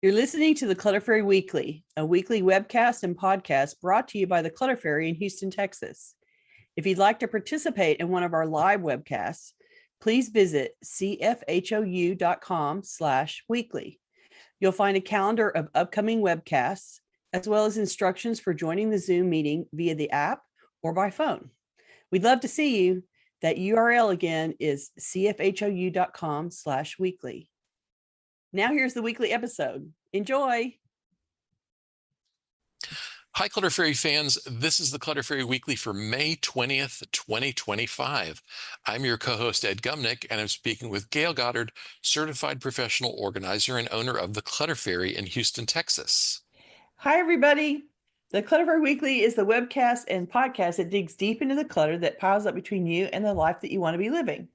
You're listening to the Clutter Fairy Weekly, a weekly webcast and podcast brought to you by the Clutter Fairy in Houston, Texas. If you'd like to participate in one of our live webcasts, please visit cfhou.com/weekly. You'll find a calendar of upcoming webcasts, as well as instructions for joining the Zoom meeting via the app or by phone. We'd love to see you. That URL again is cfhou.com/weekly. Now here's the weekly episode. Enjoy. Hi, Clutter Fairy fans. This is the Clutter Fairy Weekly for May 20th, 2025. I'm your co-host, Ed Gumnick, and I'm speaking with Gayle Goddard, certified professional organizer and owner of the Clutter Fairy in Houston, Texas. Hi, everybody. The Clutter Fairy Weekly is the webcast and podcast that digs deep into the clutter that piles up between you and the life that you want to be living.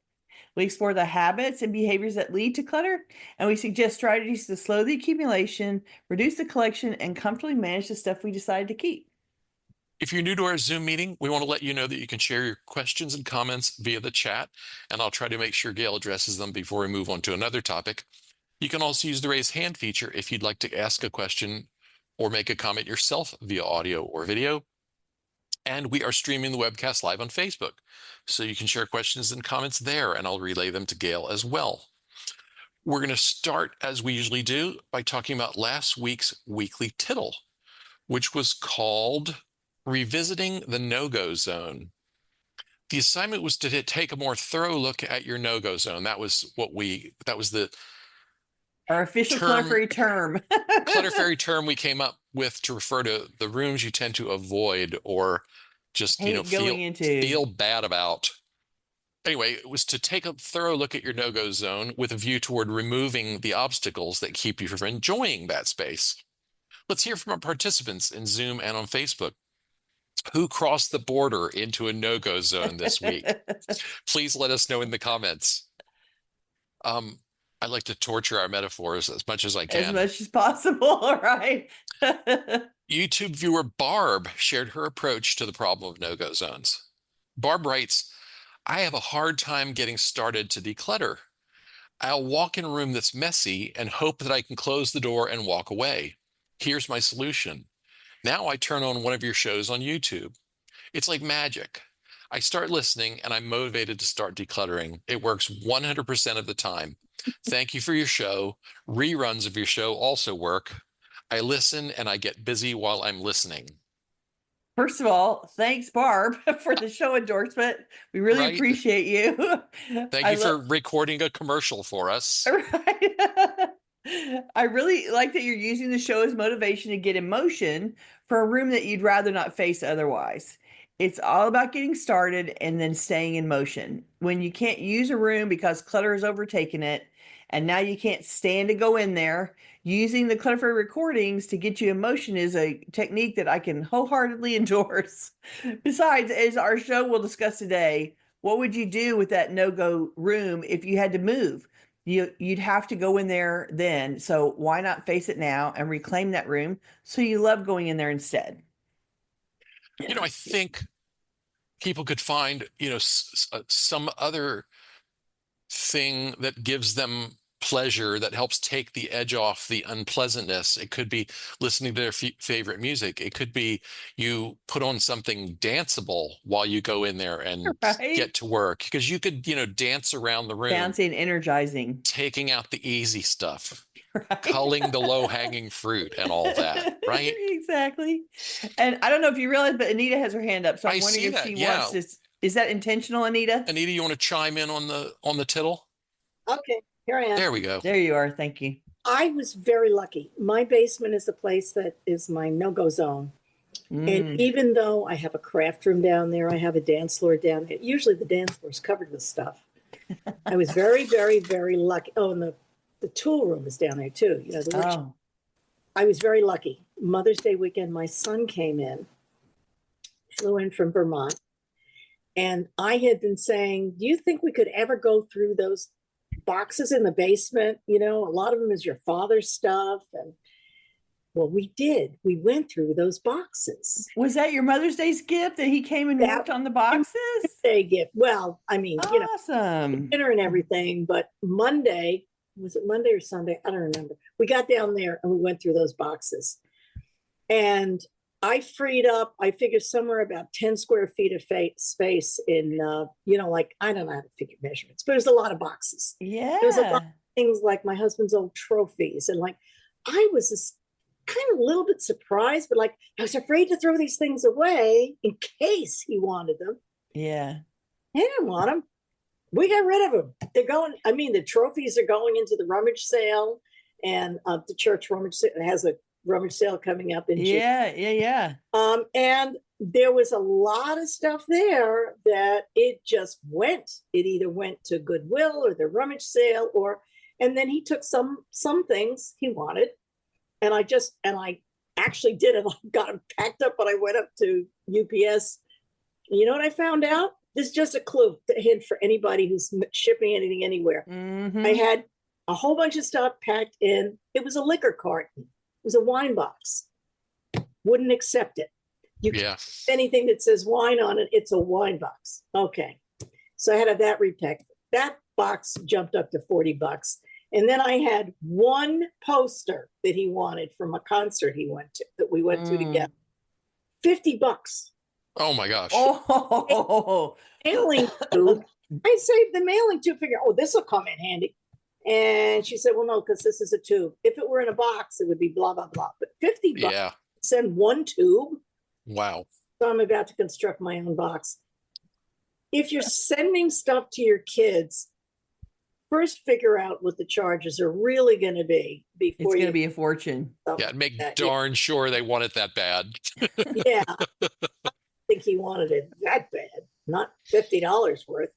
We explore the habits and behaviors that lead to clutter, and we suggest strategies to slow the accumulation, reduce the collection, and comfortably manage the stuff we decided to keep. If you're new to our Zoom meeting, we want to let you know that you can share your questions and comments via the chat, and I'll try to make sure Gail addresses them before we move on to another topic. You can also use the raise hand feature if you'd like to ask a question or make a comment yourself via audio or video. And we are streaming the webcast live on Facebook, so you can share questions and comments there, and I'll relay them to Gail as well. We're going to start, as we usually do, by talking about last week's weekly tittle, which was called Revisiting the NoGo Zone. The assignment was to take a more thorough look at your NoGo zone. That was our official Clutter Fairy term. Clutter Fairy term we came up with to refer to the rooms you tend to avoid or just feel bad about. Anyway, it was to take a thorough look at your no-go zone with a view toward removing the obstacles that keep you from enjoying that space. Let's hear from our participants in Zoom and on Facebook. Who crossed the border into a no-go zone this week? Please let us know in the comments. I like to torture our metaphors as much as I can. As much as possible, right? YouTube viewer Barb shared her approach to the problem of no-go zones. Barb writes, I have a hard time getting started to declutter. I'll walk in a room that's messy and hope that I can close the door and walk away. Here's my solution. Now I turn on one of your shows on YouTube. It's like magic. I start listening and I'm motivated to start decluttering. It works 100% of the time. Thank you for your show. Reruns of your show also work. I listen and I get busy while I'm listening. First of all, thanks, Barb, for the show endorsement. We really appreciate you. Thank you for recording a commercial for us. Right. I really like that you're using the show as motivation to get in motion for a room that you'd rather not face otherwise. It's all about getting started and then staying in motion. When you can't use a room because clutter has overtaken it, and now you can't stand to go in there, using the Clutter Fairy recordings to get you in motion is a technique that I can wholeheartedly endorse. Besides, as our show will discuss today, what would you do with that no-go room if you had to move? You'd have to go in there then. So why not face it now and reclaim that room so you love going in there instead? I think people could find, some other thing that gives them pleasure, that helps take the edge off the unpleasantness. It could be listening to their favorite music. It could be you put on something danceable while you go in there and get to work, because you could, dance around the room. Dancing, energizing. Taking out the easy stuff. Culling the low-hanging fruit and all that, right? Exactly. And I don't know if you realize, but Anita has her hand up. So I'm wondering if she wants this. Is that intentional, Anita? Anita, you want to chime in on the tittle? Okay, here I am. There we go. There you are. Thank you. I was very lucky. My basement is the place that is my no-go zone. And even though I have a craft room down there, I have a dance floor down there. Usually the dance floor is covered with stuff. I was very, very, very lucky. Oh, and the tool room is down there too. I was very lucky. Mother's Day weekend, my son flew in from Vermont. And I had been saying, do you think we could ever go through those boxes in the basement? A lot of them is your father's stuff. And well, we did. We went through those boxes. Was that your Mother's Day's gift that he came and worked on the boxes? Day gift. Well, awesome. Dinner and everything. But Monday, was it Monday or Sunday? I don't remember. We got down there and we went through those boxes. And I freed up, I figured somewhere about 10 square feet of space in, like, I don't know how to figure measurements, but there's a lot of boxes. There's a lot of Yeah. things like my husband's old trophies. And like, I was just kind of a little bit surprised, but like, I was afraid to throw these things away in case he wanted them. Yeah. He didn't want them. We got rid of them. They're going, I mean, the trophies are going into the rummage sale, and the church rummage has a rummage sale coming up in June. Yeah. And there was a lot of stuff there that it just went. It either went to Goodwill or the rummage sale, and then he took some things he wanted, and I actually did it. I got them packed up, but I went up to UPS. You know what I found out? This is just a hint for anybody who's shipping anything anywhere. Mm-hmm. I had a whole bunch of stuff packed in. It was a liquor carton. It was a wine box. Wouldn't accept it. Anything that says wine on it, it's a wine box. Okay. So I had that repacked. That box jumped up to $40. And then I had one poster that he wanted from a concert he went to, that we went to together. $50. Oh my gosh. Oh, mailing tube. I saved the mailing tube, figure, this will come in handy. And she said, well, no, because this is a tube. If it were in a box, it would be blah, blah, blah. But $50 to send one tube. Wow. So I'm about to construct my own box. If you're sending stuff to your kids, first figure out what the charges are really going to be before it's going to be a fortune. Yeah, make darn sure they want it that bad. Yeah. I think he wanted it that bad, not $50 worth.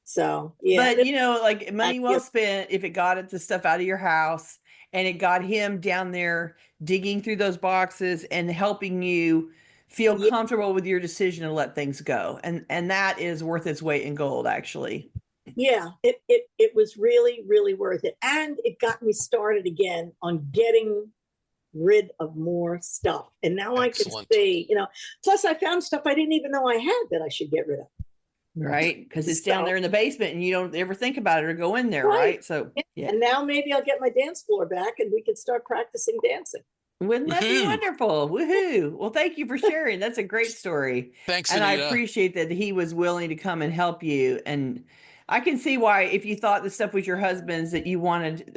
So, yeah. But, like money well spent if it got it the stuff out of your house and it got him down there digging through those boxes and helping you feel comfortable with your decision to let things go. And that is worth its weight in gold, actually. Yeah, it was really, really worth it. And it got me started again on getting rid of more stuff. And now Excellent. I can see, plus I found stuff I didn't even know I had that I should get rid of. Right, because it's down there in the basement and you don't ever think about it or go in there, right? So, yeah. And now maybe I'll get my dance floor back and we can start practicing dancing. Wouldn't that be wonderful? Woohoo. Well, thank you for sharing. That's a great story. Thanks, and Anita. I appreciate that he was willing to come and help you. And I can see why, if you thought the stuff was your husband's, that you wanted,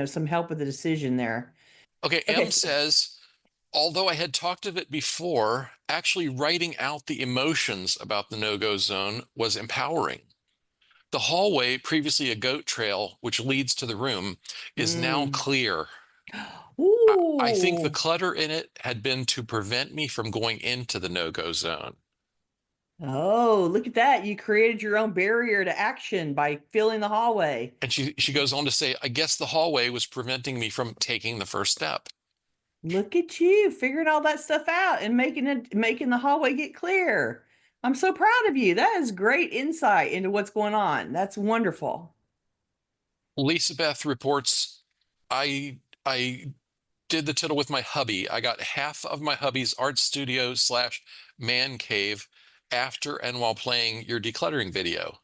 some help with the decision there. Okay, M says, although I had talked of it before, actually writing out the emotions about the no-go zone was empowering. The hallway, previously a goat trail, which leads to the room, is now clear. I think the clutter in it had been to prevent me from going into the no-go zone. Oh, look at that. You created your own barrier to action by filling the hallway. And she goes on to say, I guess the hallway was preventing me from taking the first step. Look at you figuring all that stuff out and making the hallway get clear. I'm so proud of you. That is great insight into what's going on. That's wonderful. Lisa Beth reports, I did the tittle with my hubby. I got half of my hubby's art studio / man cave after and while playing your decluttering video.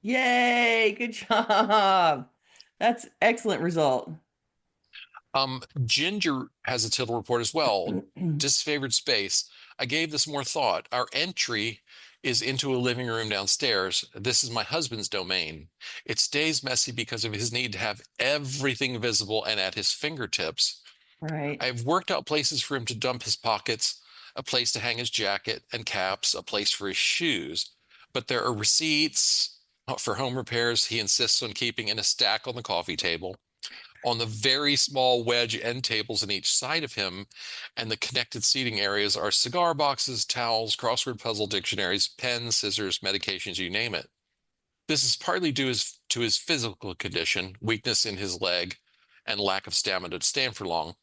Yay, good job. That's excellent result. Ginger has a tittle report as well. Disfavored space. I gave this more thought. Our entry is into a living room downstairs. This is my husband's domain. It stays messy because of his need to have everything visible and at his fingertips. Right. I've worked out places for him to dump his pockets, a place to hang his jacket and caps, a place for his shoes. But there are receipts for home repairs he insists on keeping in a stack on the coffee table. On the very small wedge end tables on each side of him and the connected seating areas are cigar boxes, towels, crossword puzzle dictionaries, pens, scissors, medications, you name it. This is partly due to his physical condition, weakness in his leg, and lack of stamina to stand for long.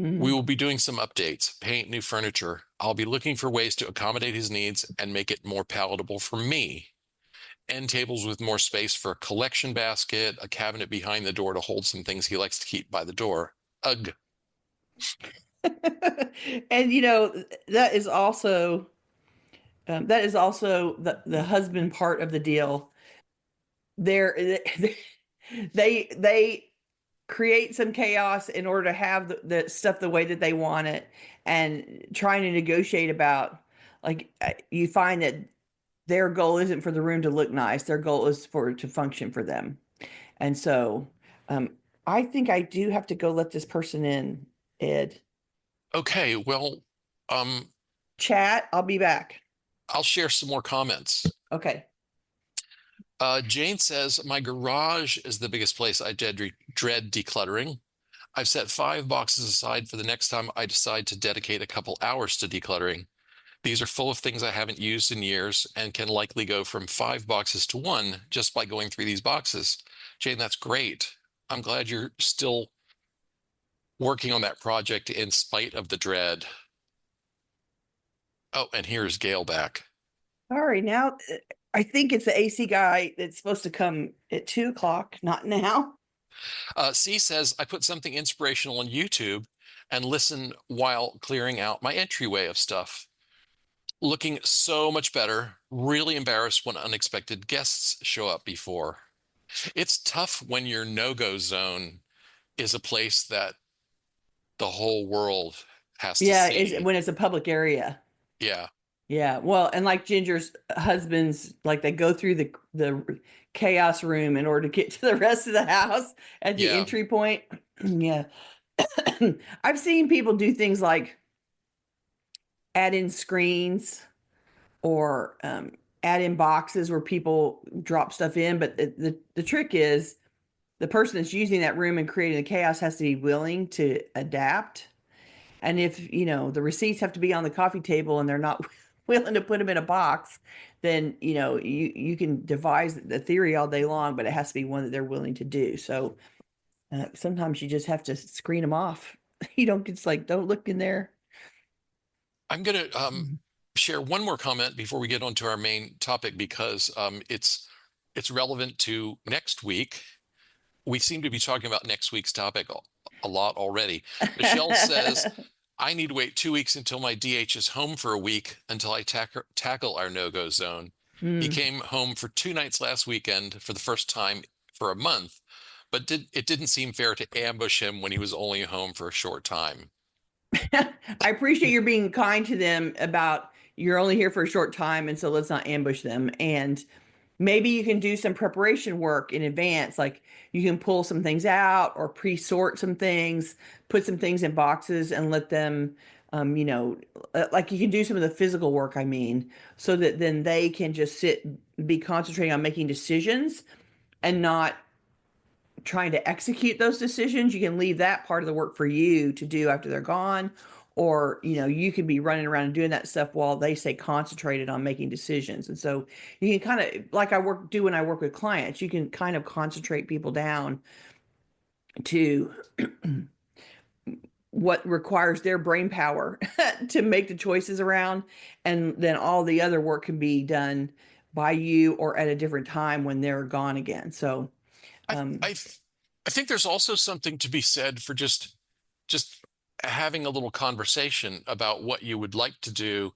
We will be doing some updates, paint new furniture. I'll be looking for ways to accommodate his needs and make it more palatable for me. End tables with more space for a collection basket, a cabinet behind the door to hold some things he likes to keep by the door. Ugh. And that is also the husband part of the deal. They create some chaos in order to have the stuff the way that they want it, and trying to negotiate about, like, you find that their goal isn't for the room to look nice. Their goal is for it to function for them. And so um, I think I do have to go let this person in, Ed. Okay, well, um, Chat, I'll be back. I'll share some more comments. Okay. Jane says, my garage is the biggest place I dread decluttering. I've set 5 boxes aside for the next time I decide to dedicate a couple hours to decluttering. These are full of things I haven't used in years and can likely go from 5 boxes to one just by going through these boxes. Jane, that's great. I'm glad you're still working on that project in spite of the dread. Oh, and here's Gail back. All right. Now, I think it's the AC guy that's supposed to come at 2 o'clock, not now. C says, I put something inspirational on YouTube and listen while clearing out my entryway of stuff. Looking so much better. Really embarrassed when unexpected guests show up before. It's tough when your no-go zone is a place that the whole world has to Yeah, is see. when it's a public area. Yeah. Yeah. Well, and like Ginger's husbands, like they go through the chaos room in order to get to the rest of the house at the Yeah. entry point. Yeah. I've seen people do things like add in screens, or add in boxes where people drop stuff in. But the trick is the person that's using that room and creating the chaos has to be willing to adapt. And if, the receipts have to be on the coffee table and they're not willing to put them in a box, then, you can devise the theory all day long, but it has to be one that they're willing to do. So sometimes you just have to screen them off. You don't, it's like, don't look in there. I'm going to share one more comment before we get on to our main topic, because it's relevant to next week. We seem to be talking about next week's topic a lot already. Michelle says, I need to wait 2 weeks until my DH is home for a week until I tackle our no-go zone. He came home for 2 nights last weekend for the first time for a month, but it didn't seem fair to ambush him when he was only home for a short time. I appreciate your being kind to them about you're only here for a short time, and so let's not ambush them. And maybe you can do some preparation work in advance, like you can pull some things out or pre-sort some things, put some things in boxes and let them, like you can do some of the physical work, I mean, so that then they can just be concentrating on making decisions and not trying to execute those decisions. You can leave that part of the work for you to do after they're gone. Or, you can be running around and doing that stuff while they stay concentrated on making decisions. And so you can kind of, like do when I work with clients, you can kind of concentrate people down to what requires their brain power to make the choices around. And then all the other work can be done by you or at a different time when they're gone again. So, I, I, I think there's also something to be said for just having a little conversation about what you would like to do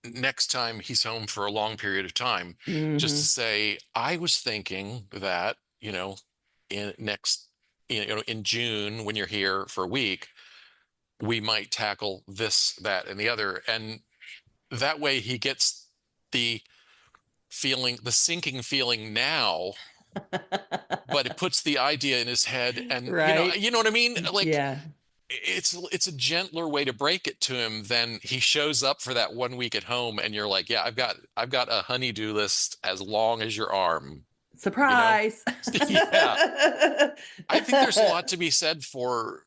next time he's home for a long period of time. Just to say, I was thinking that, in in June, when you're here for a week, we might tackle this, that, and the other. And that way he gets the the sinking feeling now, but it puts the idea in his head. And right. you know what I mean? Like, Yeah. it's a gentler way to break it to him than he shows up for that 1 week at home and you're like, yeah, I've got a honey-do list as long as your arm. Surprise. Yeah. I think there's a lot to be said for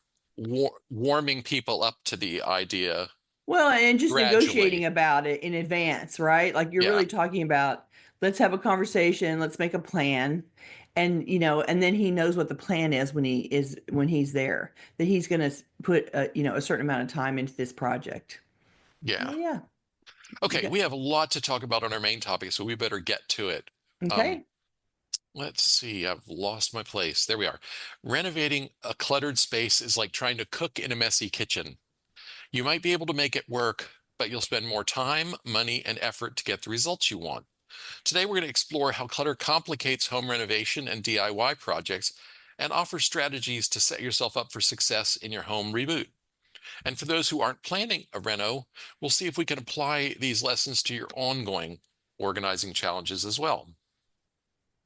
warming people up to the idea Well, and just negotiating gradually. about it in advance, right? Like you're Yeah. really talking about, let's have a conversation, let's make a plan. And, and then he knows what the plan is when he's there, that he's going to put a certain amount of time into this project. Yeah. Yeah. Okay, Okay. we have a lot to talk about on our main topic, so we better get to it. Um, Okay. let's see, I've lost my place. There we are. Renovating a cluttered space is like trying to cook in a messy kitchen. You might be able to make it work, but you'll spend more time, money, and effort to get the results you want. Today, we're going to explore how clutter complicates home renovation and DIY projects and offer strategies to set yourself up for success in your home reboot. And for those who aren't planning a reno, we'll see if we can apply these lessons to your ongoing organizing challenges as well.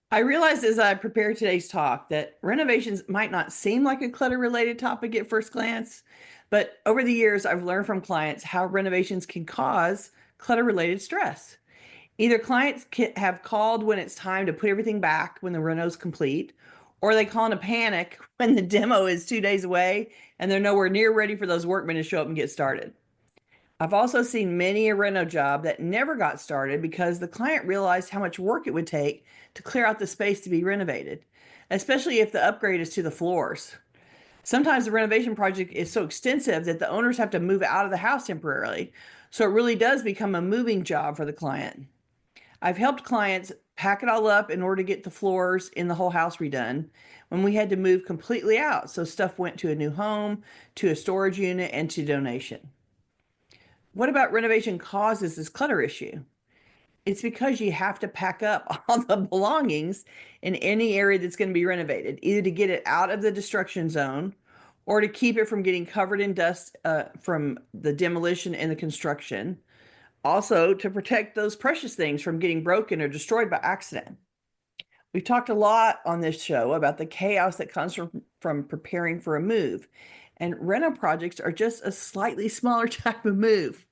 I realized as I prepared today's talk that renovations might not seem like a clutter related topic at first glance, but over the years, I've learned from clients how renovations can cause clutter related stress. Either clients have called when it's time to put everything back when the reno's complete, or they call in a panic when the demo is 2 days away and they're nowhere near ready for those workmen to show up and get started. I've also seen many a reno job that never got started because the client realized how much work it would take to clear out the space to be renovated, especially if the upgrade is to the floors. Sometimes the renovation project is so extensive that the owners have to move out of the house temporarily, so it really does become a moving job for the client. I've helped clients pack it all up in order to get the floors in the whole house redone when we had to move completely out, so stuff went to a new home, to a storage unit, and to donation. What about renovation causes this clutter issue? It's because you have to pack up all the belongings in any area that's going to be renovated, either to get it out of the destruction zone or to keep it from getting covered in dust from the demolition and the construction. Also, to protect those precious things from getting broken or destroyed by accident. We've talked a lot on this show about the chaos that comes from preparing for a move, and reno projects are just a slightly smaller type of move.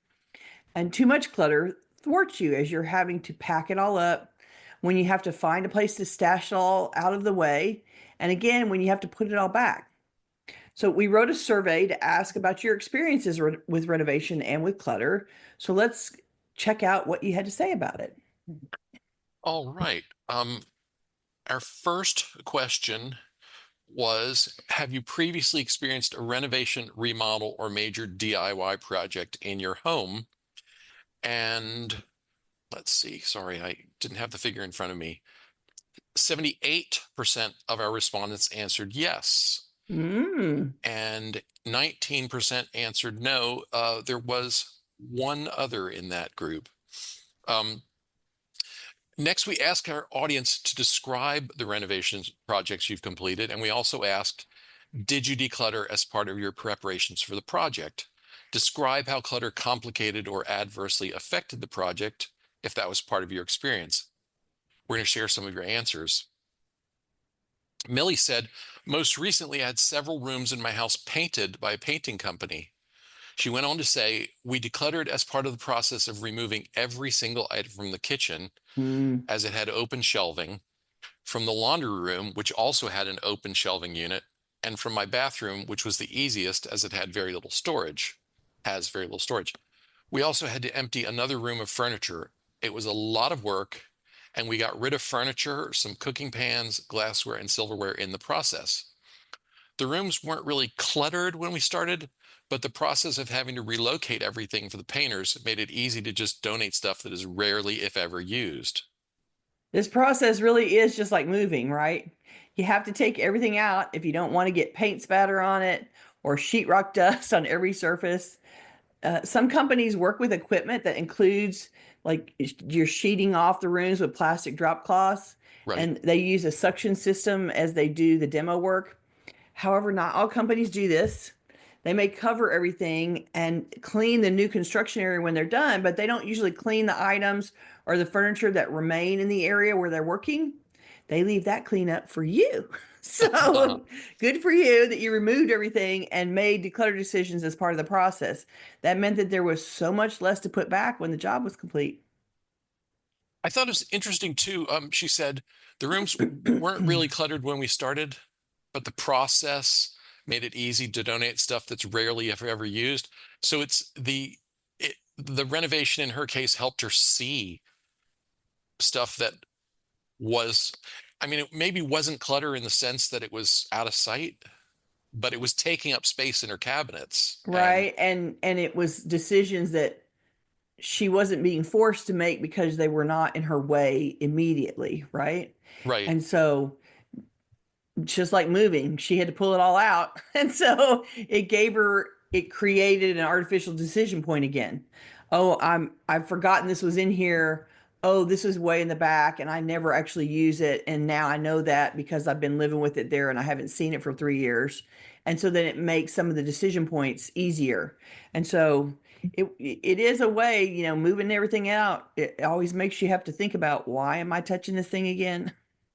And too much clutter thwarts you as you're having to pack it all up, when you have to find a place to stash it all out of the way, and again, when you have to put it all back. So we wrote a survey to ask about your experiences with renovation and with clutter. So let's check out what you had to say about it. All right. Our first question was, have you previously experienced a renovation, remodel, or major DIY project in your home? And let's see, sorry, I didn't have the figure in front of me. 78% of our respondents answered yes. And 19% answered no. There was one other in that group. Next, we asked our audience to describe the renovations projects you've completed, and we also asked, did you declutter as part of your preparations for the project? Describe how clutter complicated or adversely affected the project, if that was part of your experience. We're going to share some of your answers. Millie said, most recently I had several rooms in my house painted by a painting company. She went on to say, we decluttered as part of the process of removing every single item from the kitchen, as it had open shelving, from the laundry room, which also had an open shelving unit, and from my bathroom, which was the easiest as it had very little storage, has very little storage. We also had to empty another room of furniture. It was a lot of work, and we got rid of furniture, some cooking pans, glassware, and silverware in the process. The rooms weren't really cluttered when we started, but the process of having to relocate everything for the painters made it easy to just donate stuff that is rarely, if ever, used. This process really is just like moving, right? You have to take everything out if you don't want to get paint spatter on it or sheetrock dust on every surface. Some companies work with equipment that includes like you're sheeting off the rooms with plastic drop cloths, Right. and they use a suction system as they do the demo work. However, not all companies do this. They may cover everything and clean the new construction area when they're done, but they don't usually clean the items or the furniture that remain in the area where they're working. They leave that cleanup for you. So good for you that you removed everything and made declutter decisions as part of the process. That meant that there was so much less to put back when the job was complete. I thought it was interesting too. She said the rooms weren't really cluttered when we started, but the process made it easy to donate stuff that's rarely, if ever, used. So it's the renovation in her case helped her see stuff that was, I mean, it maybe wasn't clutter in the sense that it was out of sight, but it was taking up space in her cabinets. Right. And it was decisions that she wasn't being forced to make because they were not in her way immediately, right? Right. And so just like moving, she had to pull it all out. And so it created an artificial decision point again. Oh, I've forgotten this was in here. oh, this is way in the back and I never actually use it. And now I know that because I've been living with it there and I haven't seen it for 3 years. And so then it makes some of the decision points easier. And so it is a way, moving everything out. It always makes you have to think about, why am I touching this thing again?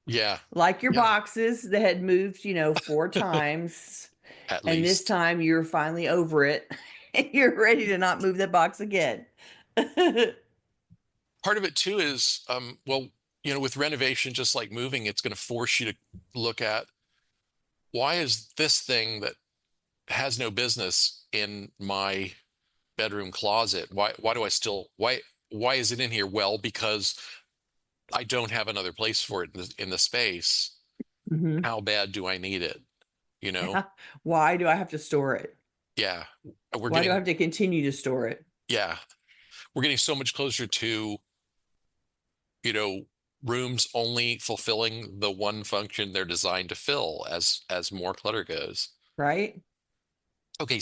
Yeah. Like your Yeah. boxes that had moved, 4 times. At And this least. time you're finally over it and you're ready to not move that box again. Part of it too is, well, with renovation, just like moving, it's going to force you to look at, why is this thing that has no business in my bedroom closet? Why do I still, why is it in here? Well, because I don't have another place for it in the space. Mhm. How bad do I need it? You know? Yeah. Why do I have to store it? Yeah. We're Why do I getting, have to continue to store it? yeah, we're getting so much closer to, you know, rooms only fulfilling the one function they're designed to fill as more clutter goes. Right? Okay,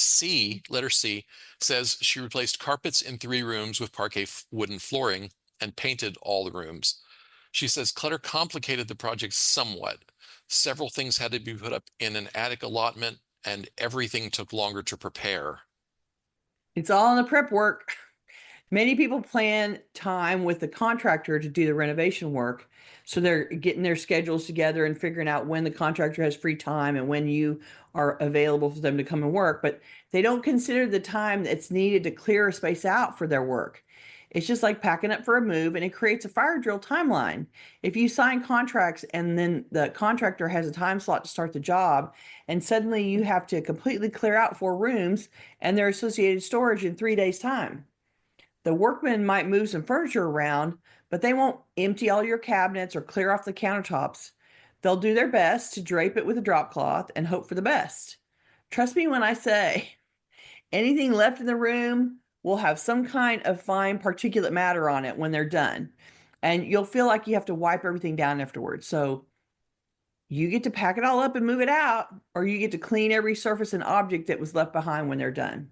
letter C, says she replaced carpets in 3 rooms with parquet wooden flooring and painted all the rooms. She says clutter complicated the project somewhat. Several things had to be put up in an attic allotment, and everything took longer to prepare. It's all in the prep work. Many people plan time with the contractor to do the renovation work. So they're getting their schedules together and figuring out when the contractor has free time and when you are available for them to come and work. But they don't consider the time that's needed to clear a space out for their work. It's just like packing up for a move, and it creates a fire drill timeline. If you sign contracts and then the contractor has a time slot to start the job, and suddenly you have to completely clear out 4 rooms and their associated storage in 3 days' time. The workmen might move some furniture around, but they won't empty all your cabinets or clear off the countertops. They'll do their best to drape it with a drop cloth and hope for the best. Trust me when I say anything left in the room will have some kind of fine particulate matter on it when they're done. And you'll feel like you have to wipe everything down afterwards. So you get to pack it all up and move it out, or you get to clean every surface and object that was left behind when they're done.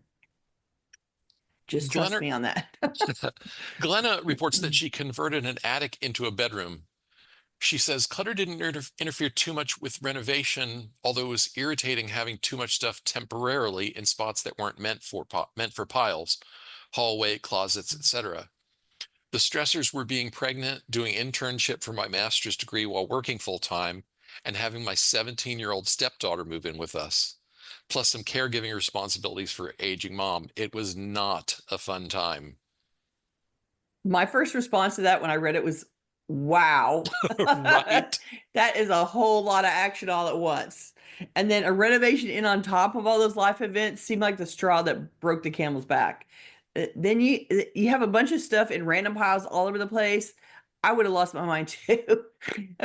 Just trust Glenna, me on that. Glenna reports that she converted an attic into a bedroom. She says clutter didn't interfere too much with renovation, although it was irritating having too much stuff temporarily in spots that weren't meant for piles, hallway, closets, etc. The stressors were being pregnant, doing internship for my master's degree while working full time, and having my 17-year-old stepdaughter move in with us, plus some caregiving responsibilities for aging mom. It was not a fun time. My first response to that when I read it was, wow, Right? that is a whole lot of action all at once. And then a renovation in on top of all those life events seemed like the straw that broke the camel's back. Then you have a bunch of stuff in random piles all over the place. I would have lost my mind too.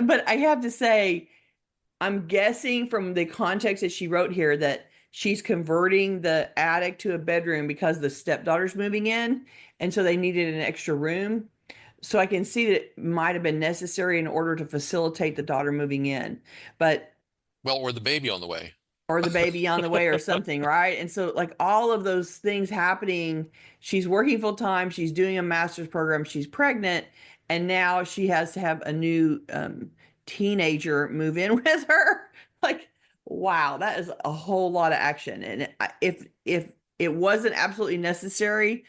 But I have to say, I'm guessing from the context that she wrote here that she's converting the attic to a bedroom because the stepdaughter's moving in, and so they needed an extra room. So I can see that it might have been necessary in order to facilitate the daughter moving in, but Well, or the baby on the way. or the baby on the way or something, right? And so like all of those things happening, she's working full time, she's doing a master's program, she's pregnant, and now she has to have a new teenager move in with her. Like, wow, that is a whole lot of action. And if it wasn't absolutely necessary,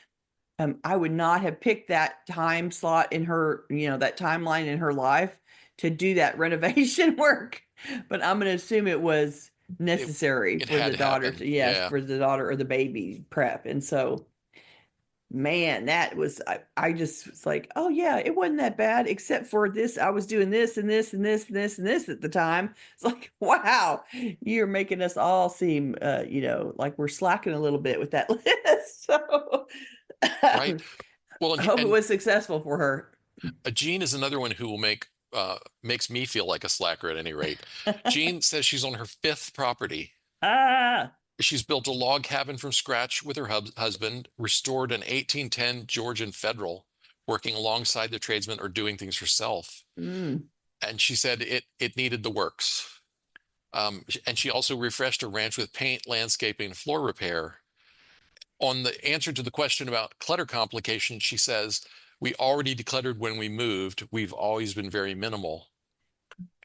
I would not have picked that time slot in her, that timeline in her life to do that renovation work. But I'm going to assume it was It necessary it for had the to daughter happen. to, yes, Yeah. for the daughter or the baby prep. And so, man, that was, I just was like, oh yeah, it wasn't that bad, except for this. I was doing this and this and this and this and this at the time. It's like, wow, you're making us all seem, like we're slacking a little bit with that list. So Right. Well, I hope it and was successful for her. Jean is another one who will makes me feel like a slacker at any rate. Jean says she's on her 5th property. Ah, She's built a log cabin from scratch with her husband, restored an 1810 Georgian Federal, working alongside the tradesmen or doing things herself. mm. And she said it needed the works. And she also refreshed her ranch with paint, landscaping, and floor repair. On the answer to the question about clutter complications, she says, We already decluttered when we moved. We've always been very minimal.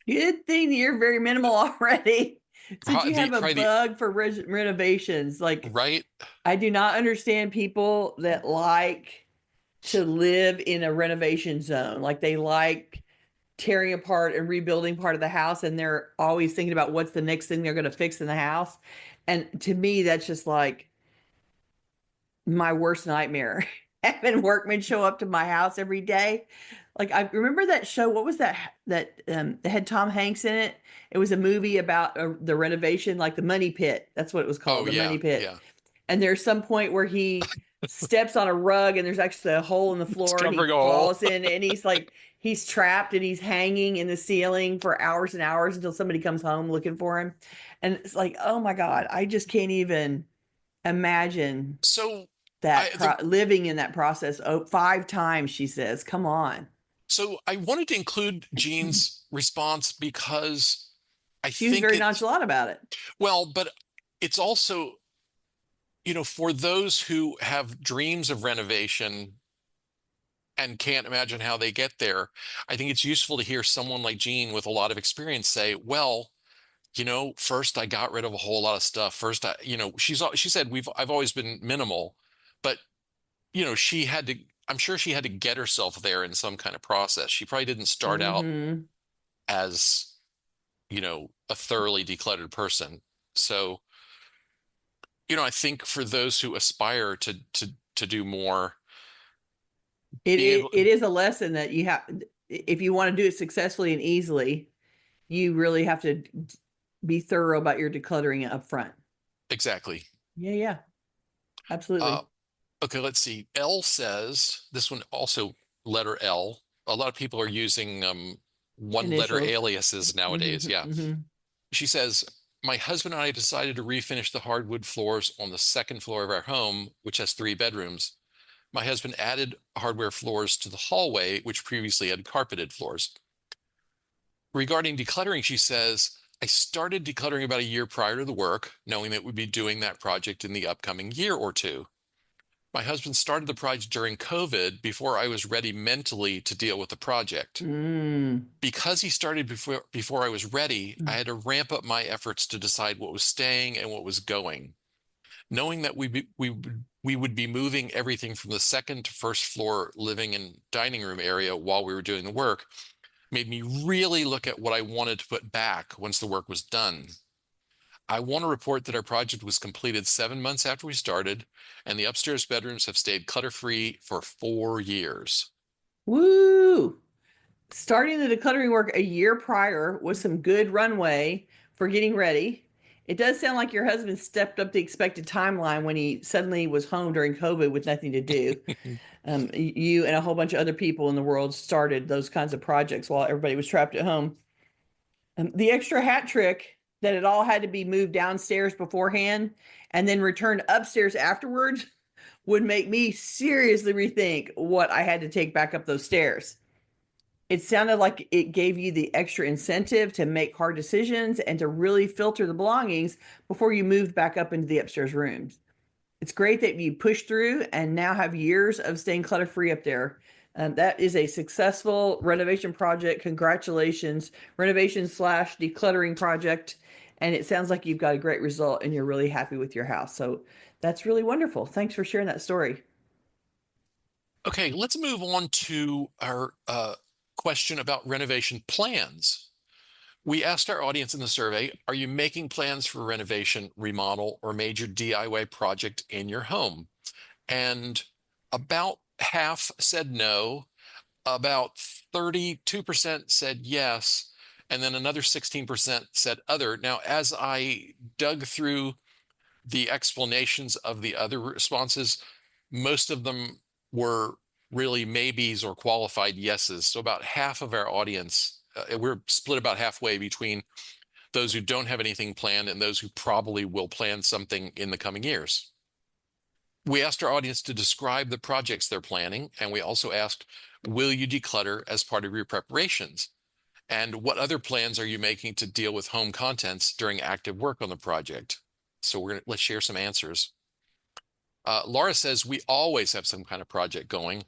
Good thing that you're very minimal already. Since you have a Probably bug for renovations, like right? I do not understand people that like to live in a renovation zone. Like they like tearing apart and rebuilding part of the house, and they're always thinking about what's the next thing they're going to fix in the house. And to me, that's just like my worst nightmare. Having workmen show up to my house every day. Like I remember that show. What was that? That it had Tom Hanks in it. It was a movie about the renovation, like the Money Pit. That's what it was Oh called, the yeah, Money Pit. yeah. And there's some point where he steps on a rug and there's actually a hole in the floor and he Discovering all. falls in and he's like he's trapped and he's hanging in the ceiling for hours and hours until somebody comes home looking for him. And it's like, oh my God, I just can't even imagine So that the living in that process. Oh, 5 times, she says, come on. So I wanted to include Jean's response because I She was think very it's, nonchalant about it. well, but it's also, for those who have dreams of renovation and can't imagine how they get there, I think it's useful to hear someone like Jean with a lot of experience say, well, first I got rid of a whole lot of stuff. First, she said I've always been minimal, but she had to, I'm sure she had to get herself there in some kind of process. She probably didn't start out Mm-hmm. as, a thoroughly decluttered person. So, I think for those who aspire to do more, It, being it able, it is a lesson that you have if you want to do it successfully and easily, you really have to be thorough about your decluttering up front. exactly. Yeah, yeah, Uh, absolutely. okay, let's see. L says this one also letter L. A lot of people are using one letter Initials. aliases nowadays. Yeah. Mm-hmm, mm-hmm. She says, my husband and I decided to refinish the hardwood floors on the second floor of our home, which has 3 bedrooms. My husband added hardware floors to the hallway, which previously had carpeted floors. Regarding decluttering, she says, I started decluttering about a year prior to the work, knowing that we'd be doing that project in the upcoming year or two. My husband started the project during COVID before I was ready mentally to deal with the project. Mm. Because he started before I was ready, I had to ramp up my efforts to decide what was staying and what was going. Knowing that we would be moving everything from the second to first floor living and dining room area while we were doing the work made me really look at what I wanted to put back once the work was done. I want to report that our project was completed 7 months after we started, and the upstairs bedrooms have stayed clutter-free for 4 years. Woo! Starting the decluttering work a year prior with some good runway for getting ready. It does sound like your husband stepped up the expected timeline when he suddenly was home during COVID with nothing to do. You and a whole bunch of other people in the world started those kinds of projects while everybody was trapped at home. The extra hat trick that it all had to be moved downstairs beforehand and then returned upstairs afterwards would make me seriously rethink what I had to take back up those stairs. It sounded like it gave you the extra incentive to make hard decisions and to really filter the belongings before you moved back up into the upstairs rooms. It's great that you pushed through and now have years of staying clutter free up there. That is a successful renovation project. Congratulations, renovation slash decluttering project. And it sounds like you've got a great result and you're really happy with your house. So that's really wonderful. Thanks for sharing that story. Okay, let's move on to our question about renovation plans. We asked our audience in the survey, are you making plans for renovation, remodel, or major DIY project in your home? And about half said no, about 32% said yes, and then another 16% said other. Now, as I dug through the explanations of the other responses, most of them were really maybes or qualified yeses. So about half of our audience, we're split about halfway between those who don't have anything planned and those who probably will plan something in the coming years. We asked our audience to describe the projects they're planning, and we also asked, will you declutter as part of your preparations? And what other plans are you making to deal with home contents during active work on the project? So let's share some answers. Laura says, we always have some kind of project going.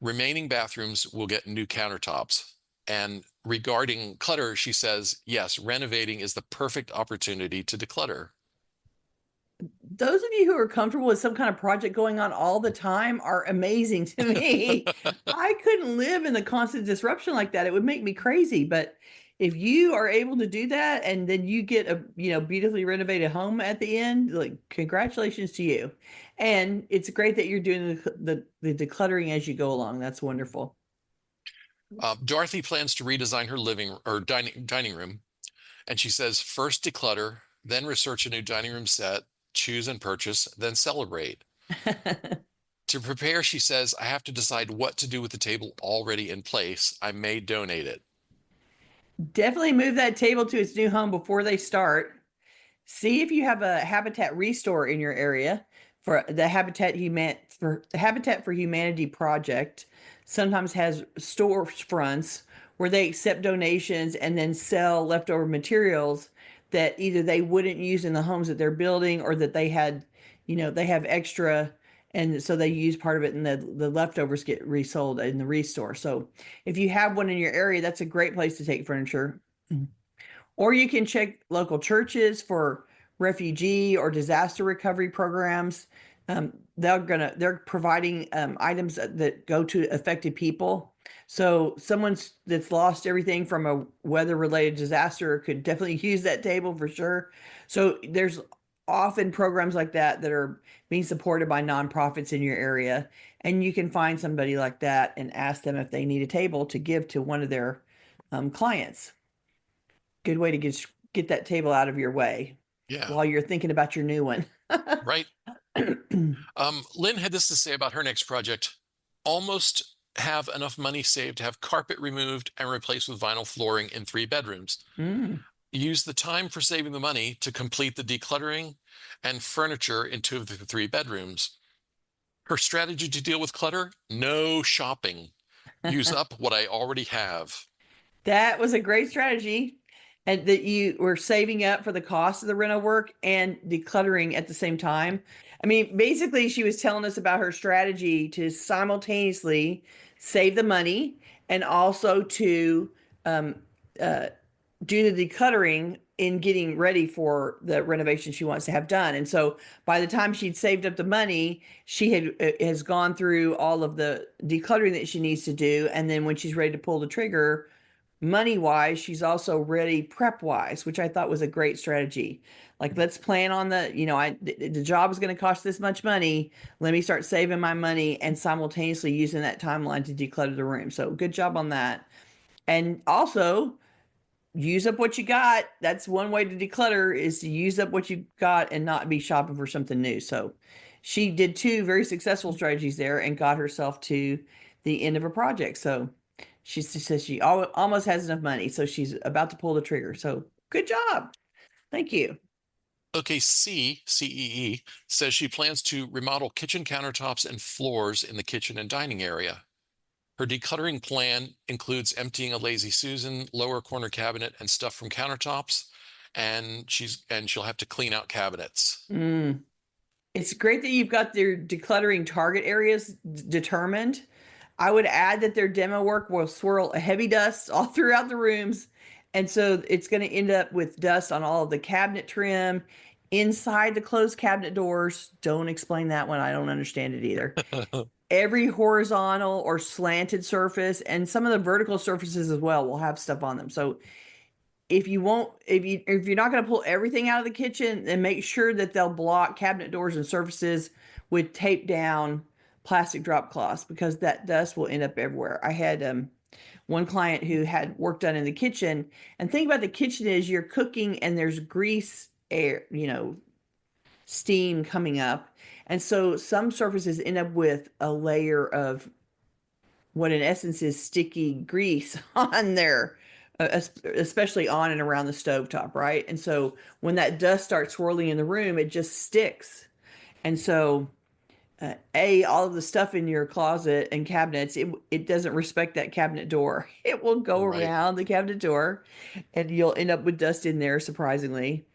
Remaining bathrooms will get new countertops. And regarding clutter, she says, yes, renovating is the perfect opportunity to declutter. Those of you who are comfortable with some kind of project going on all the time are amazing to me. I couldn't live in the constant disruption like that. It would make me crazy. But if you are able to do that and then you get a beautifully renovated home at the end, like congratulations to you. And it's great that you're doing the decluttering as you go along. That's wonderful. Dorothy plans to redesign her living or dining room. And she says, first declutter, then research a new dining room set, choose and purchase, then celebrate. To prepare, she says, I have to decide what to do with the table already in place. I may donate it. Definitely move that table to its new home before they start. See if you have a Habitat Restore in your area for the Habitat for Humanity project. Sometimes has store fronts where they accept donations and then sell leftover materials that either they wouldn't use in the homes that they're building or that they had, they have extra, and so they use part of it and the leftovers get resold in the restore. So if you have one in your area, that's a great place to take furniture. Or you can check local churches for refugee or disaster recovery programs. They're providing items that go to affected people. So that's lost everything from a weather related disaster could definitely use that table for sure. So there's often programs like that that are being supported by nonprofits in your area, and you can find somebody like that and ask them if they need a table to give to one of their clients. Good way to get that table out of your way Yeah, while you're thinking about your new one. right. Lynn had this to say about her next project. Almost have enough money saved to have carpet removed and replaced with vinyl flooring in 3 bedrooms. Use the time for saving the money to complete the decluttering and furniture in 2 of the 3 bedrooms. Her strategy to deal with clutter: no shopping. Use up what I already have. That was a great strategy. And that you were saving up for the cost of the rental work and decluttering at the same time. I mean, basically, she was telling us about her strategy to simultaneously save the money and also to um, uh, do the decluttering in getting ready for the renovation she wants to have done. And so by the time she'd saved up the money, she has gone through all of the decluttering that she needs to do. And then when she's ready to pull the trigger, money wise, she's also ready prep wise, which I thought was a great strategy. Like, let's plan on the job is going to cost this much money. Let me start saving my money and simultaneously using that timeline to declutter the room. So good job on that. And also use up what you got. That's one way to declutter, is to use up what you got and not be shopping for something new. So she did 2 very successful strategies there and got herself to the end of a project. So she says she almost has enough money, so she's about to pull the trigger. So good job. Thank you. Okay, CEE, says she plans to remodel kitchen countertops and floors in the kitchen and dining area. Her decluttering plan includes emptying a Lazy Susan, lower corner cabinet, and stuff from countertops, and she'll have to clean out cabinets. It's great that you've got their decluttering target areas determined. I would add that their demo work will swirl a heavy dust all throughout the rooms. And so it's going to end up with dust on all of the cabinet trim, inside the closed cabinet doors. Don't explain that one. I don't understand it either. Every horizontal or slanted surface, and some of the vertical surfaces as well, will have stuff on them. So if you're not going to pull everything out of the kitchen, then make sure that they'll block cabinet doors and surfaces with taped down plastic drop cloths, because that dust will end up everywhere. I had one client who had work done in the kitchen, and think about the kitchen is you're cooking and there's grease, air, steam coming up. And so some surfaces end up with a layer of what in essence is sticky grease on there, especially on and around the stovetop, right? And so when that dust starts swirling in the room, it just sticks. And so all of the stuff in your closet and cabinets, it doesn't respect that cabinet door. It will go Right. around the cabinet door, and you'll end up with dust in there, surprisingly.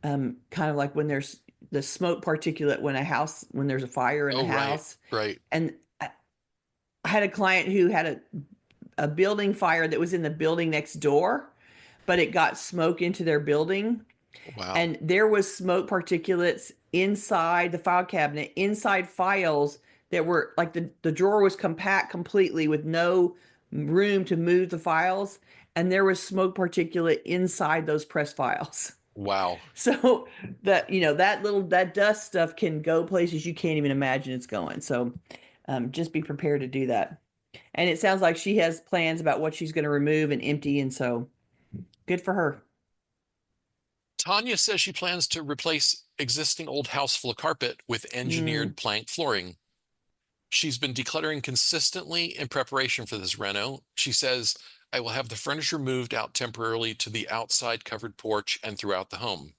Kind of like when there's the smoke particulate when there's a fire in the Oh, right, house. right. And I had a client who had a building fire that was in the building next door, but it got smoke into their building. Wow. And there was smoke particulates inside the file cabinet, inside files that were like the drawer was compact completely with no room to move the files. And there was smoke particulate inside those press files. Wow. So that, that dust stuff can go places you can't even imagine it's going. So just be prepared to do that. And it sounds like she has plans about what she's going to remove and empty. And so good for her. Tanya says she plans to replace existing old house full of carpet with Mm. engineered plank flooring. She's been decluttering consistently in preparation for this reno. She says, I will have the furniture moved out temporarily to the outside covered porch and throughout the home.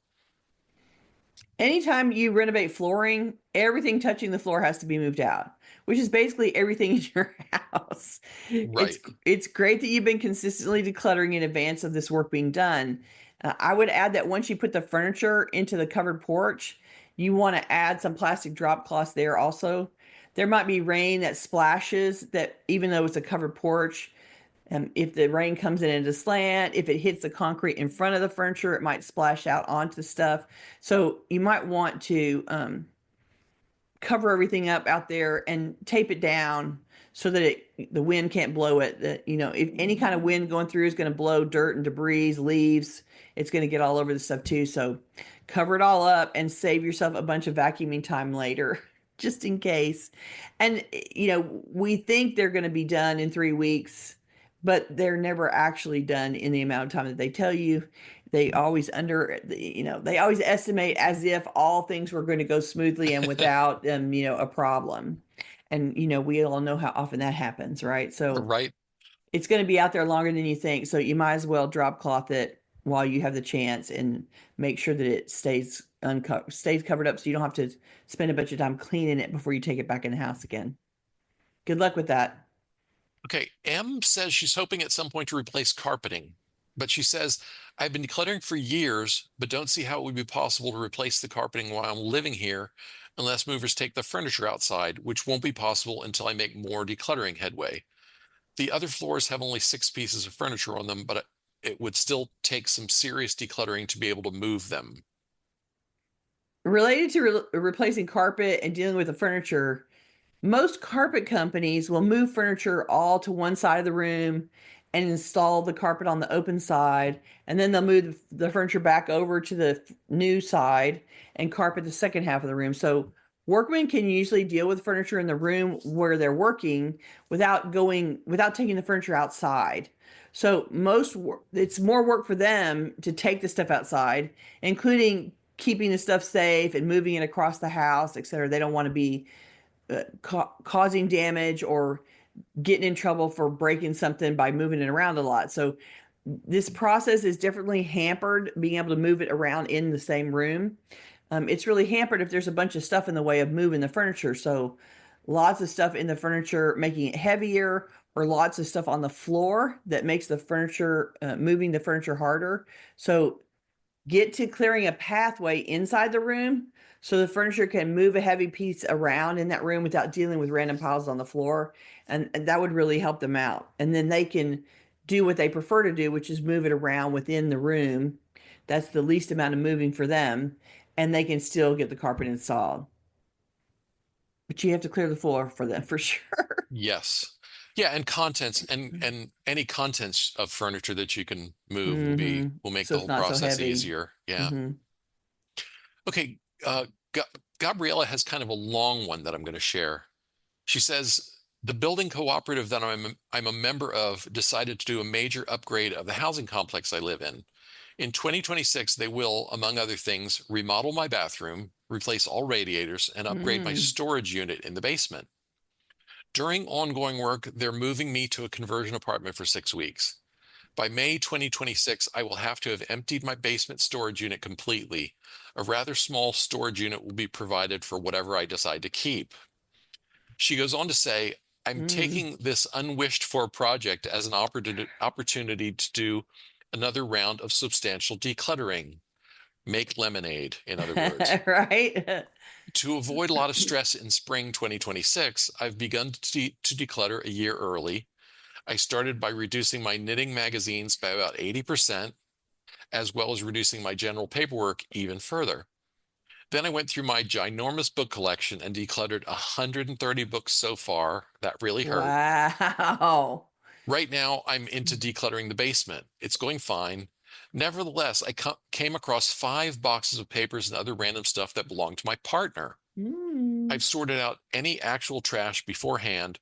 Anytime you renovate flooring, everything touching the floor has to be moved out, which is basically everything in your house. It's Right. it's great that you've been consistently decluttering in advance of this work being done. I would add that once you put the furniture into the covered porch, you want to add some plastic drop cloths there also. There might be rain that splashes that even though it's a covered porch, if the rain comes in a slant, if it hits the concrete in front of the furniture, it might splash out onto stuff. So you might want to cover everything up out there and tape it down so that the wind can't blow it. That if any kind of wind going through is going to blow dirt and debris, leaves, it's going to get all over the stuff too. So cover it all up and save yourself a bunch of vacuuming time later, just in case. And we think they're going to be done in 3 weeks, but they're never actually done in the amount of time that they tell you. They always they always estimate as if all things were going to go smoothly and without a problem. And we all know how often that happens, right? So Right. it's going to be out there longer than you think. So you might as well drop cloth it while you have the chance and make sure that it stays covered up so you don't have to spend a bunch of time cleaning it before you take it back in the house again. Good luck with that. Okay. M says she's hoping at some point to replace carpeting, but she says, I've been decluttering for years, but don't see how it would be possible to replace the carpeting while I'm living here unless movers take the furniture outside, which won't be possible until I make more decluttering headway. The other floors have only 6 pieces of furniture on them, but it would still take some serious decluttering to be able to move them. Related to replacing carpet and dealing with the furniture, most carpet companies will move furniture all to one side of the room and install the carpet on the open side, and then they'll move the furniture back over to the new side and carpet the second half of the room. So workmen can usually deal with furniture in the room where they're working without taking the furniture outside. So it's more work for them to take the stuff outside, including keeping the stuff safe and moving it across the house, etc. They don't want to be causing damage or getting in trouble for breaking something by moving it around a lot. So this process is definitely hampered being able to move it around in the same room. It's really hampered if there's a bunch of stuff in the way of moving the furniture. So lots of stuff in the furniture making it heavier, or lots of stuff on the floor that makes the furniture moving the furniture harder. So get to clearing a pathway inside the room so the furniture can move a heavy piece around in that room without dealing with random piles on the floor. And that would really help them out. And then they can do what they prefer to do, which is move it around within the room. That's the least amount of moving for them. And they can still get the carpet installed. But you have to clear the floor for them for sure. Yes. Yeah, and contents and any contents of furniture that you can move will make So the it's whole not so process heavy. easier. Yeah. Hmm. Okay, Ga Gabriella has kind of a long one that I'm going to share. She says, the building cooperative that I'm a member of decided to do a major upgrade of the housing complex I live in. In 2026, they will, among other things, remodel my bathroom, replace all radiators, and upgrade my Mm. storage unit in the basement. During ongoing work, they're moving me to a conversion apartment for 6 weeks. By May 2026, I will have to have emptied my basement storage unit completely. A rather small storage unit will be provided for whatever I decide to keep. She goes on to say, I'm Mm. taking this unwished for project as an opportunity to do another round of substantial decluttering. Make lemonade, in other words. Right? To avoid a lot of stress in spring 2026, I've begun to declutter a year early. I started by reducing my knitting magazines by about 80%, as well as reducing my general paperwork even further. Then I went through my ginormous book collection and decluttered 130 books so far. That really hurt. Wow. Right now, I'm into decluttering the basement. It's going fine. Nevertheless, I came across 5 boxes of papers and other random stuff that belonged to my partner. Mm. I've sorted out any actual trash beforehand,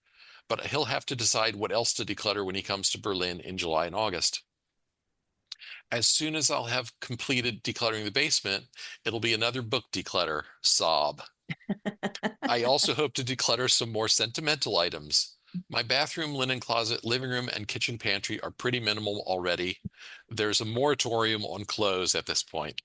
but he'll have to decide what else to declutter when he comes to Berlin in July and August. As soon as I'll have completed decluttering the basement, it'll be another book declutter. Sob. I also hope to declutter some more sentimental items. My bathroom, linen closet, living room, and kitchen pantry are pretty minimal already. There's a moratorium on clothes at this point.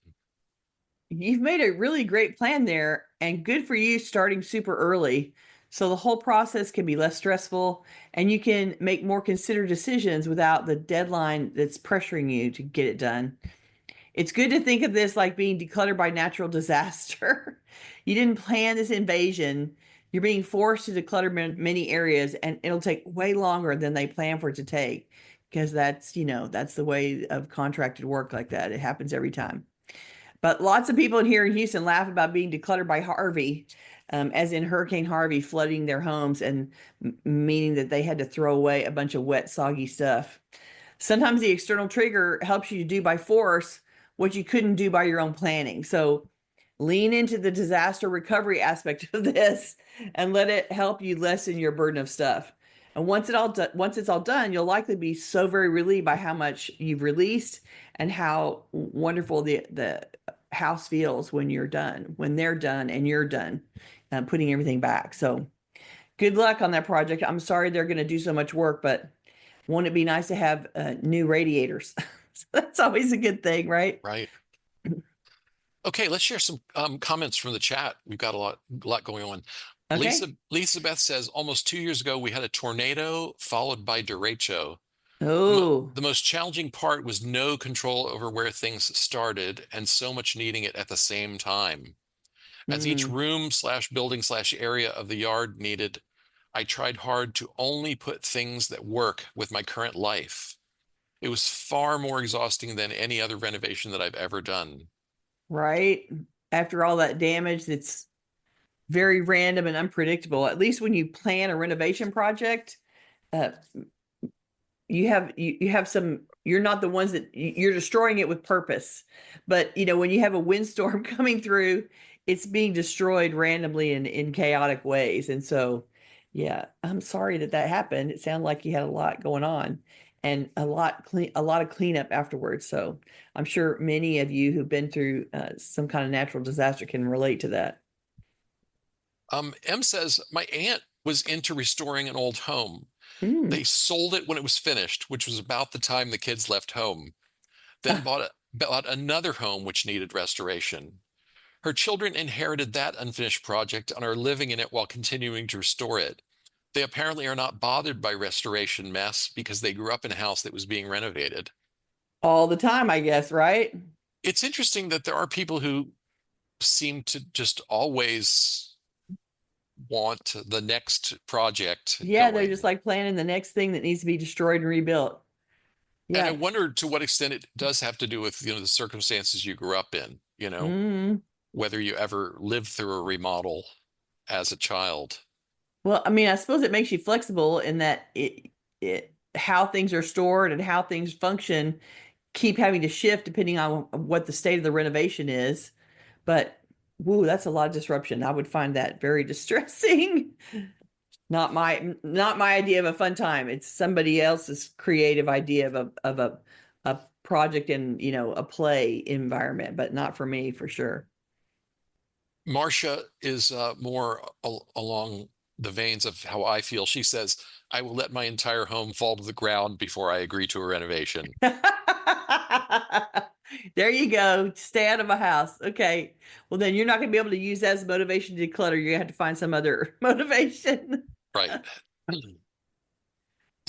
You've made a really great plan there, and good for you starting super early. So the whole process can be less stressful and you can make more considered decisions without the deadline that's pressuring you to get it done. It's good to think of this like being decluttered by natural disaster. You didn't plan this invasion. You're being forced to declutter many areas, and it'll take way longer than they plan for it to take because that's the way of contracted work like that. It happens every time. But lots of people in here in Houston laugh about being decluttered by Harvey, as in Hurricane Harvey flooding their homes and meaning that they had to throw away a bunch of wet, soggy stuff. Sometimes the external trigger helps you to do by force what you couldn't do by your own planning. So lean into the disaster recovery aspect of this and let it help you lessen your burden of stuff. And once it's all done, you'll likely be so very relieved by how much you've released and how wonderful the house feels when you're done, when they're done and you're done, putting everything back. So good luck on that project. I'm sorry they're going to do so much work, but won't it be nice to have new radiators? So that's always a good thing, right? Right. Okay, let's share some comments from the chat. We've got a lot going on. Okay. Lisa Beth says, almost 2 years ago, we had a tornado followed by derecho. Oh. The most challenging part was no control over where things started and so much needing it at the same time. As each Mm. room slash building slash area of the yard needed, I tried hard to only put things that work with my current life. It was far more exhausting than any other renovation that I've ever done. Right. After all that damage, it's very random and unpredictable. At least when you plan a renovation project, uh, you have some, you're not the ones that you're destroying it with purpose. But when you have a windstorm coming through, it's being destroyed randomly in chaotic ways. And so, yeah, I'm sorry that happened. It sounded like you had a lot going on and a lot of cleanup afterwards. So I'm sure many of you who've been through some kind of natural disaster can relate to that. M says, my aunt was into restoring an old home. Mm. They sold it when it was finished, which was about the time the kids left home, then bought another home which needed restoration. Her children inherited that unfinished project and are living in it while continuing to restore it. They apparently are not bothered by restoration mess because they grew up in a house that was being renovated. All the time, I guess, right? It's interesting that there are people who seem to just always want the next project Yeah, they're just going. like planning the next thing that needs to be destroyed and rebuilt. And I Yeah. wonder to what extent it does have to do with, the circumstances you grew up in, Mm. whether you ever lived through a remodel as a child. Well, I mean, I suppose it makes you flexible in that it how things are stored and how things function keep having to shift depending on what the state of the renovation is. But woo, that's a lot of disruption. I would find that very distressing. Not my idea of a fun time. It's somebody else's creative idea of a project in, a play environment, but not for me for sure. Marsha is more along the veins of how I feel. She says, I will let my entire home fall to the ground before I agree to a renovation. There you go. Stay out of a house. Okay. Well, then you're not going to be able to use that as motivation to declutter. You're going to have to find some other motivation. Right.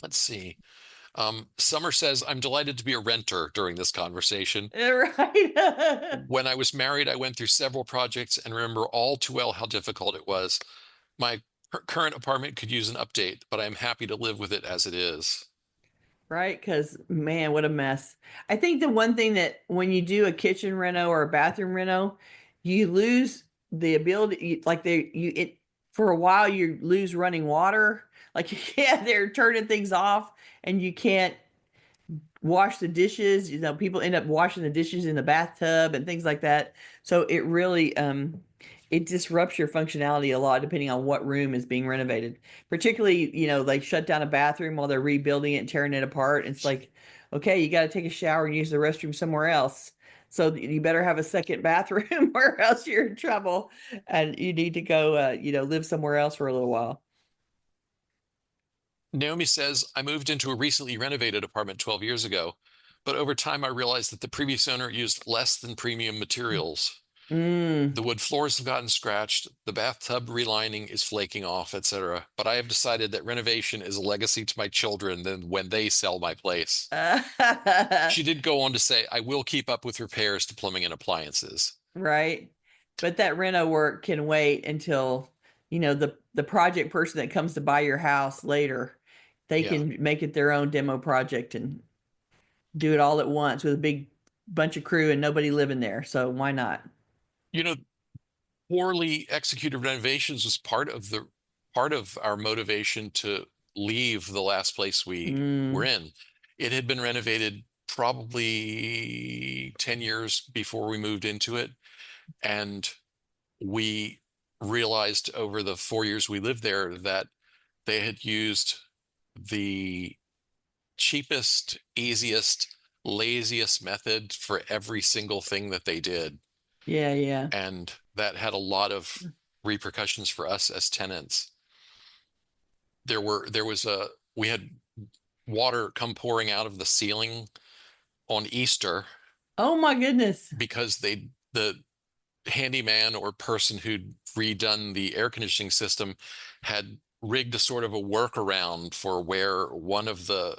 Let's see. Summer says, I'm delighted to be a renter during this conversation. Right. When I was married, I went through several projects and remember all too well how difficult it was. My current apartment could use an update, but I'm happy to live with it as it is. Right? Because man, what a mess. I think the one thing that when you do a kitchen reno or a bathroom reno, you lose the ability, like for a while you lose running water. Like yeah, they're turning things off and you can't wash the dishes. You know, people end up washing the dishes in the bathtub and things like that. So it really it disrupts your functionality a lot depending on what room is being renovated. Particularly, you know, they shut down a bathroom while they're rebuilding it and tearing it apart. It's like, okay, you got to take a shower and use the restroom somewhere else. So you better have a second bathroom or else you're in trouble and you need to go you know, live somewhere else for a little while. Naomi says, I moved into a recently renovated apartment 12 years ago, but over time I realized that the previous owner used less than premium materials. Mm. The wood floors have gotten scratched, the bathtub relining is flaking off, etc. But I have decided that renovation is a legacy to my children than when they sell my place. She did go on to say, I will keep up with repairs to plumbing and appliances. Right. But that reno work can wait until, you know, the project person that comes to buy your house later, they Yeah. can make it their own demo project and do it all at once with a big bunch of crew and nobody living there. So why not? You know, poorly executed renovations was part of our motivation to leave the last place we were Mm, in. It had been renovated probably 10 years before we moved into it, and we realized over the 4 years we lived there that they had used the cheapest, easiest, laziest method for every single thing that they did. yeah, yeah. And that had a lot of repercussions for us as tenants. There was a we had water come pouring out of the ceiling on Easter Oh my goodness. because the handyman or person who'd redone the air conditioning system had rigged a sort of a workaround for where one of the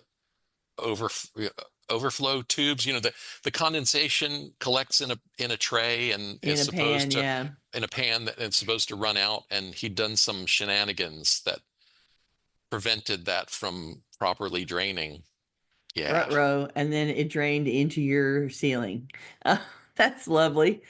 over overflow tubes, you know, the condensation collects in a tray and is In a supposed pan, to yeah. in a pan that it's supposed to run out, and he'd done some shenanigans that prevented that from properly draining. Yeah. Rut row. And then it drained into your ceiling. That's lovely.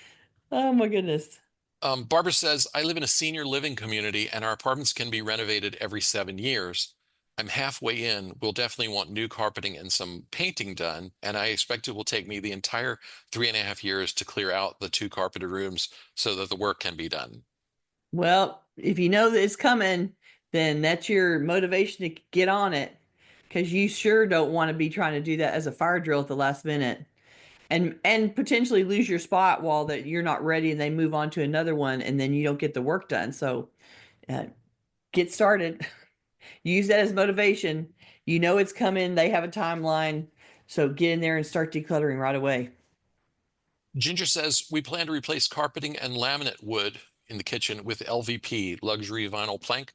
Oh my goodness. Barbara says, I live in a senior living community and our apartments can be renovated every 7 years. I'm halfway in. We'll definitely want new carpeting and some painting done. And I expect it will take me the entire 3.5 years to clear out the two carpeted rooms so that the work can be done. Well, if you know that it's coming, then that's your motivation to get on it because you sure don't want to be trying to do that as a fire drill at the last minute and potentially lose your spot while that you're not ready and they move on to another one and then you don't get the work done. So uh, get started. Use that as motivation. You know it's coming. They have a timeline. So get in there and start decluttering right away. Ginger says, we plan to replace carpeting and laminate wood in the kitchen with LVP, luxury vinyl plank.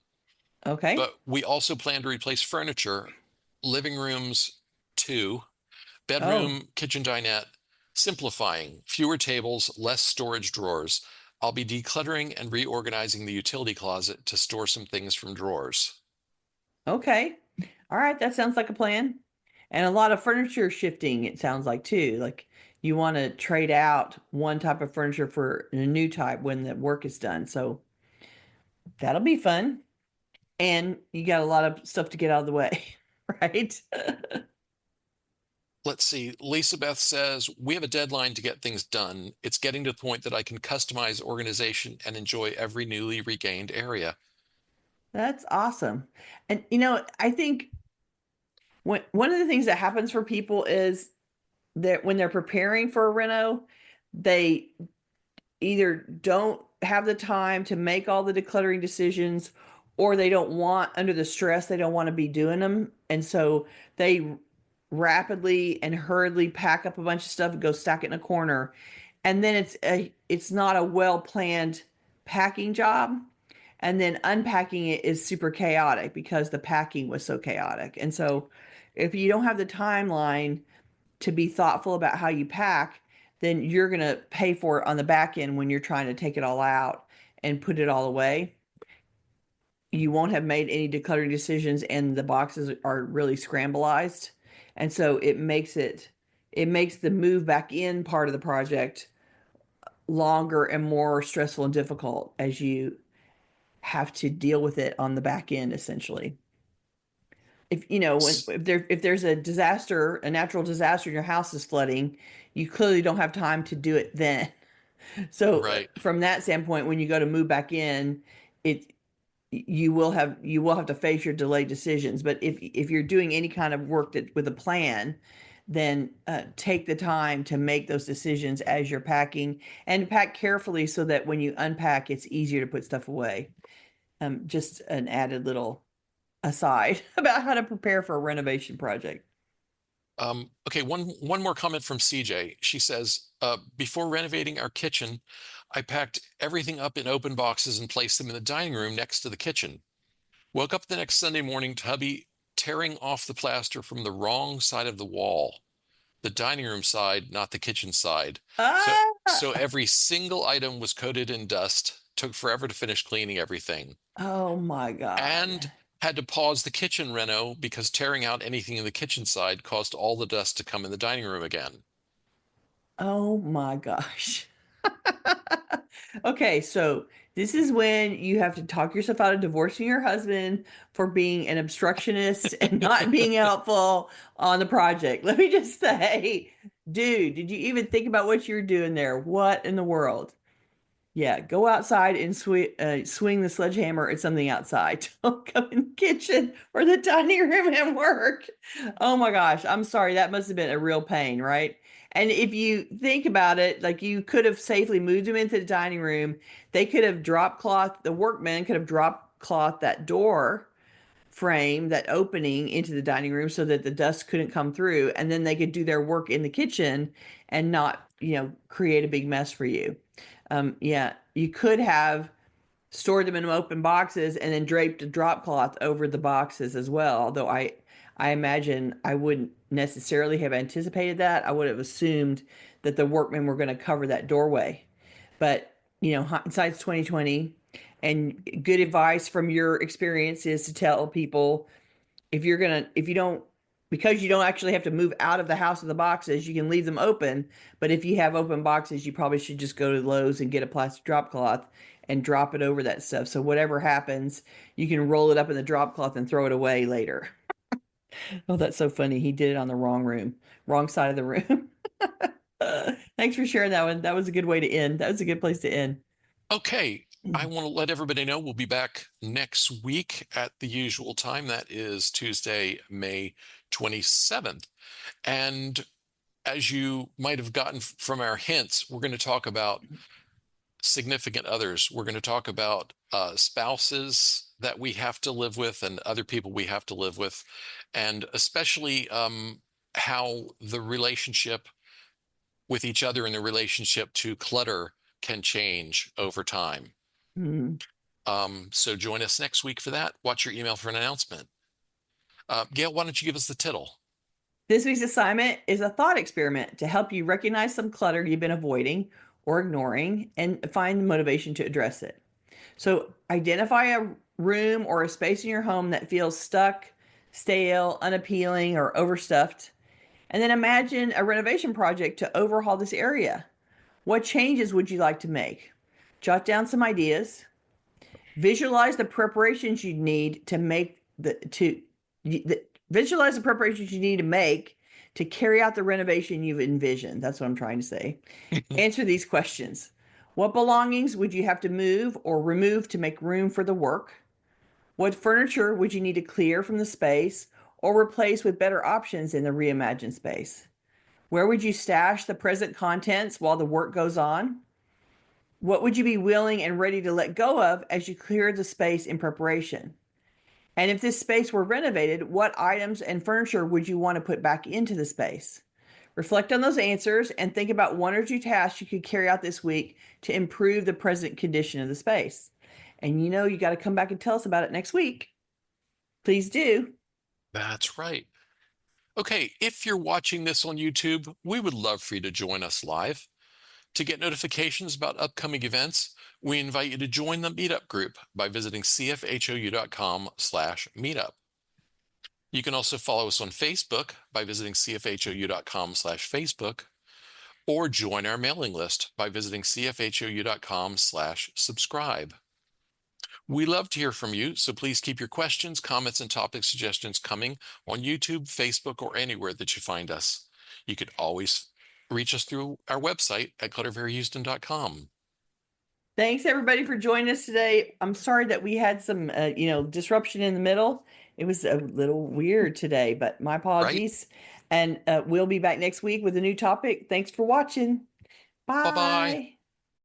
Okay. But we also plan to replace furniture, living rooms too, Oh, bedroom, kitchen dinette, simplifying, fewer tables, less storage drawers. I'll be decluttering and reorganizing the utility closet to store some things from drawers. okay. All right. That sounds like a plan. And a lot of furniture shifting, it sounds like too. Like you want to trade out one type of furniture for a new type when the work is done. So that'll be fun. And you got a lot of stuff to get out of the way, right? Let's see. Lisa Beth says, we have a deadline to get things done. It's getting to the point that I can customize organization and enjoy every newly regained area. That's awesome. And you know, I think one of the things that happens for people is that when they're preparing for a reno, they either don't have the time to make all the decluttering decisions or they don't want under the stress they don't want to be doing them and so they rapidly and hurriedly pack up a bunch of stuff and go stack it in a corner and then it's not a well planned packing job and then unpacking it is super chaotic because the packing was so chaotic and so If you don't have the timeline to be thoughtful about how you pack, then you're going to pay for it on the back end when you're trying to take it all out and put it all away. You won't have made any decluttering decisions and the boxes are really scramblized. And so it makes the move back in part of the project longer and more stressful and difficult as you have to deal with it on the back end, essentially. If you know if there's a disaster, a natural disaster, and your house is flooding, you clearly don't have time to do it then. So Right. from that standpoint, when you go to move back in, it you will have to face your delayed decisions. But if you're doing any kind of work that with a plan, then take the time to make those decisions as you're packing, and pack carefully so that when you unpack, it's easier to put stuff away. Just an added little aside about how to prepare for a renovation project. Okay, one more comment from CJ. She says, before renovating our kitchen, I packed everything up in open boxes and placed them in the dining room next to the kitchen. Woke up the next Sunday morning to hubby tearing off the plaster from the wrong side of the wall, the dining room side, not the kitchen side. So Ah, so every single item was coated in dust. Took forever to finish cleaning everything. oh my And God. had to pause the kitchen reno because tearing out anything in the kitchen side caused all the dust to come in the dining room again. Oh my gosh. Okay, so this is when you have to talk yourself out of divorcing your husband for being an obstructionist and not being helpful on the project. Let me just say, dude, did you even think about what you're doing there? What in the world? Yeah, go outside and swing the sledgehammer at something outside. Don't come in the kitchen or the dining room and work. Oh my gosh, I'm sorry. That must have been a real pain, right? And if you think about it, like you could have safely moved them into the dining room. They could have drop cloth, the workmen could have drop cloth that door frame, that opening into the dining room so that the dust couldn't come through. And then they could do their work in the kitchen and not, create a big mess for you. Yeah, you could have stored them in open boxes and then draped a drop cloth over the boxes as well. Although I imagine I wouldn't necessarily have anticipated that. I would have assumed that the workmen were going to cover that doorway. But, hindsight's 2020, and good advice from your experience is to tell people if you don't, because you don't actually have to move out of the house of the boxes, you can leave them open. But if you have open boxes, you probably should just go to Lowe's and get a plastic drop cloth and drop it over that stuff. So whatever happens, you can roll it up in the drop cloth and throw it away later. Oh, that's so funny. He did it on the wrong side of the room. Thanks for sharing that one. That was a good way to end. That was a good place to end. Okay, I want to let everybody know we'll be back next week at the usual time. That is Tuesday, May 27th. And as you might have gotten from our hints, we're going to talk about significant others. We're going to talk about spouses that we have to live with and other people we have to live with, and especially how the relationship with each other and the relationship to clutter can change over time. Mm. So join us next week for that. Watch your email for an announcement. Gail, why don't you give us the title? This week's assignment is a thought experiment to help you recognize some clutter you've been avoiding or ignoring and find motivation to address it. So identify a room or a space in your home that feels stuck, stale, unappealing, or overstuffed. And then imagine a renovation project to overhaul this area. What changes would you like to make? Jot down some ideas. Visualize the preparations you need to make visualize the preparations you need to make to carry out the renovation you've envisioned. That's what I'm trying to say. Answer these questions. What belongings would you have to move or remove to make room for the work? What furniture would you need to clear from the space or replace with better options in the reimagined space? Where would you stash the present contents while the work goes on? What would you be willing and ready to let go of as you clear the space in preparation? And if this space were renovated, what items and furniture would you want to put back into the space? Reflect on those answers and think about one or two tasks you could carry out this week to improve the present condition of the space. And you got to come back and tell us about it next week. Please do. That's right. Okay, if you're watching this on YouTube, we would love for you to join us live. To get notifications about upcoming events, we invite you to join the meetup group by visiting cfhou.com/meetup. You can also follow us on Facebook by visiting cfhou.com/Facebook, or join our mailing list by visiting cfhou.com/subscribe. We love to hear from you, so please keep your questions, comments, and topic suggestions coming on YouTube, Facebook, or anywhere that you find us. You could always reach us through our website at clutterfairyhouston.com. Thanks everybody for joining us today. I'm sorry that we had some, disruption in the middle. It was a little weird today, but my apologies. And we'll be back next week with a new topic. Thanks for watching. Bye-bye. Bye.